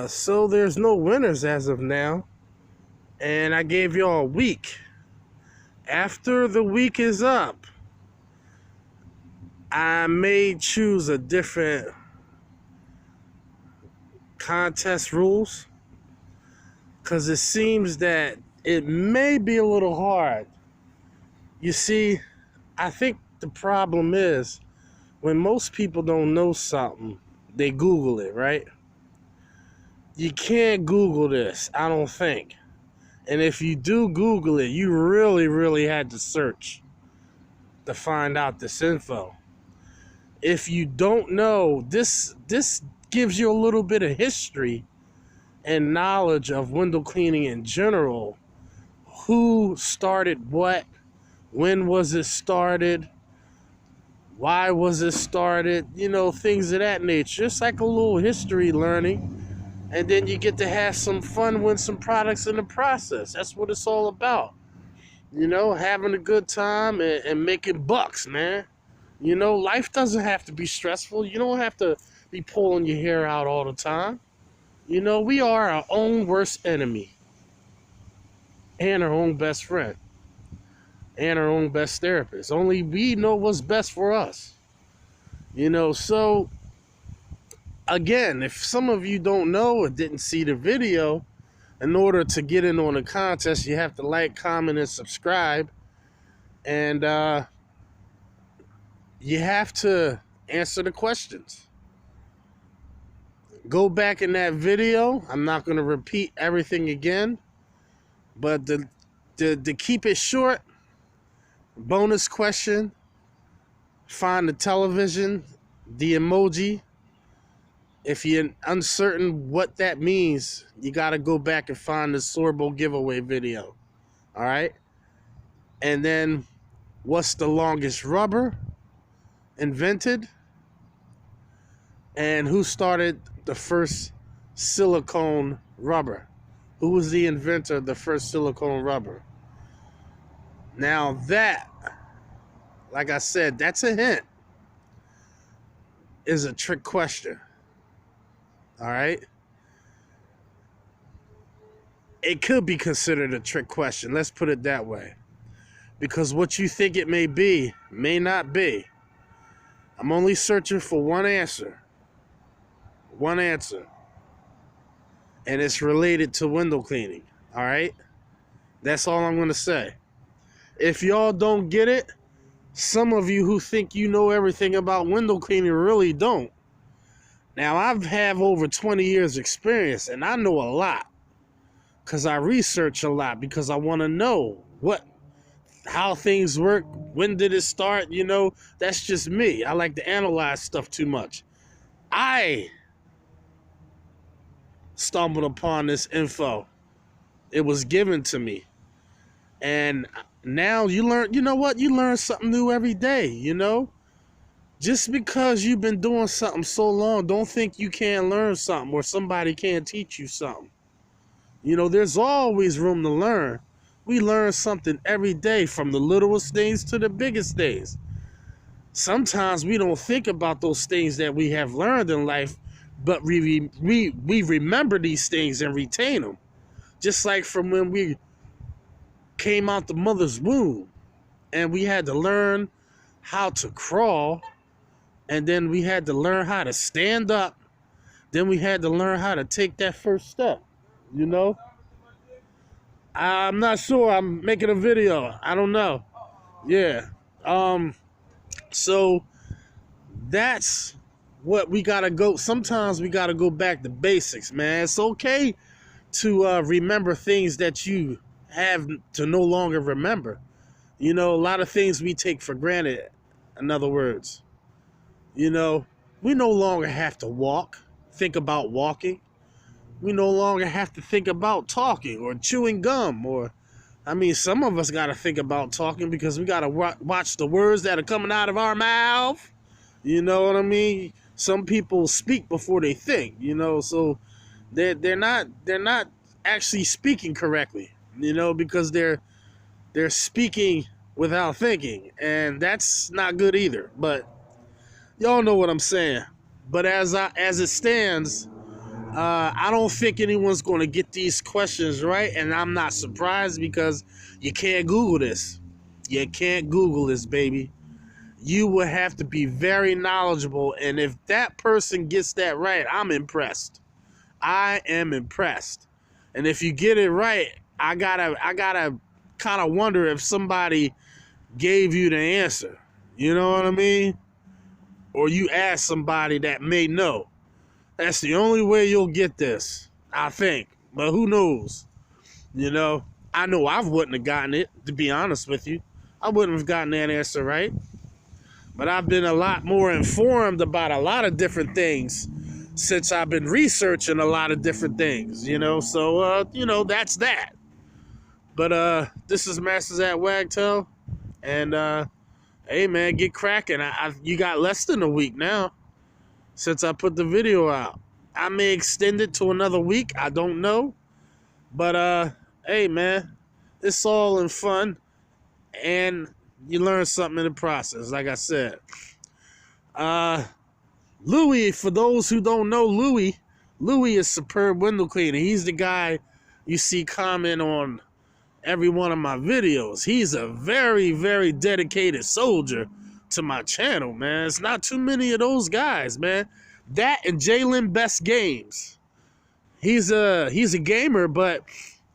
So there's no winners as of now. And I gave y'all a week. After the week is up, I may choose a different contest rules. Because it seems that it may be a little hard. You see, I think the problem is when most people don't know something, they Google it, right? You can't Google this, I don't think. And if you do Google it, you really, really had to search to find out this info. If you don't know, this gives you a little bit of history and knowledge of window cleaning in general. Who started what? When was it started? Why was it started? You know, things of that nature. Just like a little history learning. And then you get to have some fun with some products in the process. That's what it's all about. You know, having a good time and making bucks, man. You know, life doesn't have to be stressful. You don't have to be pulling your hair out all the time. You know, we are our own worst enemy. And our own best friend. And our own best therapist. Only we know what's best for us. You know, so again, if some of you don't know or didn't see the video, in order to get in on the contest, you have to like, comment, and subscribe. And you have to answer the questions. Go back in that video. I'm not going to repeat everything again. But to keep it short, bonus question, find the television, the emoji. If you're uncertain what that means, you got to go back and find the Sorbo giveaway video. All right? And then, what's the longest rubber invented? And who started the first silicone rubber? Who was the inventor of the first silicone rubber? Now that, like I said, that's a hint, is a trick question. All right? It could be considered a trick question. Let's put it that way. Because what you think it may be, may not be. I'm only searching for one answer. One answer. And it's related to window cleaning. All right? That's all I'm going to say. If y'all don't get it, some of you who think you know everything about window cleaning really don't. Now, I've have over 20 years experience, and I know a lot because I research a lot because I want to know how things work, when did it start, you know. That's just me. I like to analyze stuff too much. I stumbled upon this info. It was given to me. And now you learn, you know what? You learn something new every day, you know? Just because you've been doing something so long, don't think you can't learn something or somebody can't teach you something. You know, there's always room to learn. We learn something every day, from the littlest things to the biggest things. Sometimes we don't think about those things that we have learned in life, but we remember these things and retain them. Just like from when we came out the mother's womb and we had to learn how to crawl. And then we had to learn how to stand up. Then we had to learn how to take that first step, you know? I'm not sure. I'm making a video. I don't know. Yeah. So that's what we got to go. Sometimes we got to go back to basics, man. It's okay to remember things that you have to no longer remember. You know, a lot of things we take for granted, in other words. You know, we no longer have to think about walking. We no longer have to think about talking or chewing gum. Some of us got to think about talking because we got to watch the words that are coming out of our mouth. You know what I mean? Some people speak before they think, you know, so they're not actually speaking correctly, you know, because they're speaking without thinking, and that's not good either. But y'all know what I'm saying. But as it stands, I don't think anyone's going to get these questions right, and I'm not surprised because you can't Google this. You can't Google this, baby. You will have to be very knowledgeable, and if that person gets that right, I'm impressed. I am impressed. And if you get it right, I gotta kind of wonder if somebody gave you the answer. You know what I mean? Or you ask somebody that may know. That's the only way you'll get this, I think. But who knows? You know, I know I wouldn't have gotten it, to be honest with you. I wouldn't have gotten that answer right. But I've been a lot more informed about a lot of different things since I've been researching a lot of different things, you know. So, that's that. But this is Masters at Wagtail. And, hey, man, get cracking. You got less than a week now since I put the video out. I may extend it to another week. I don't know. But, hey, man, it's all in fun. And you learn something in the process, like I said. Louis, for those who don't know Louis is Superb Window Cleaner. He's the guy you see comment on every one of my videos. He's a very, very dedicated soldier to my channel, man. It's not too many of those guys, man. That and Jalen Best Games. He's a gamer, but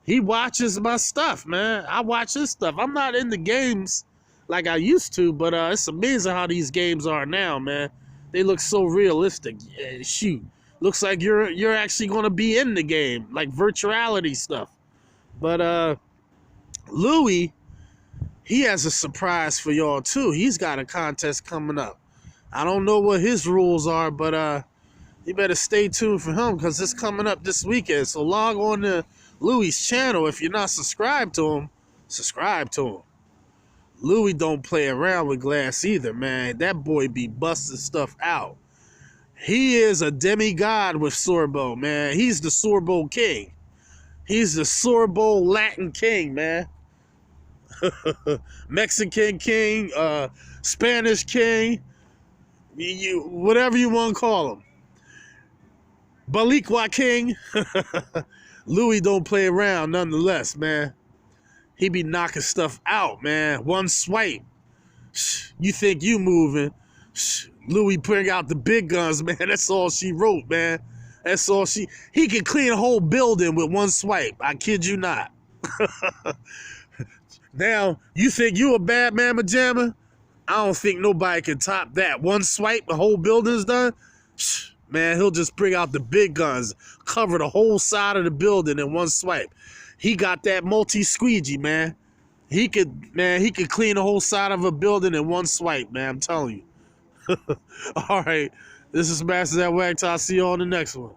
he watches my stuff, man. I watch his stuff. I'm not in the games like I used to, but it's amazing how these games are now, man. They look so realistic. Yeah, shoot, looks like you're actually gonna be in the game, like virtuality stuff. But Louis, he has a surprise for y'all too. He's got a contest coming up. I don't know what his rules are, but you better stay tuned for him because it's coming up this weekend. So log on to Louis' channel. If you're not subscribed to him, subscribe to him. Louis don't play around with glass either, man. That boy be busting stuff out. He is a demigod with Sorbo, man. He's the Sorbo king. He's the Sorbo Latin king, man. Mexican king, Spanish king, whatever you want to call him. Balikwa king. Louis don't play around nonetheless, man. He be knocking stuff out, man. One swipe. You think you moving. Louis bring out the big guns, man. That's all she wrote, man. That's all he can clean a whole building with one swipe. I kid you not. Now, you think you a bad mamma jamma? I don't think nobody can top that. One swipe, the whole building's done. Man, he'll just bring out the big guns, cover the whole side of the building in one swipe. He got that multi-squeegee, man. He could clean the whole side of a building in one swipe, man. I'm telling you. All right, this is Masters at Wagtail. I'll see you on the next one.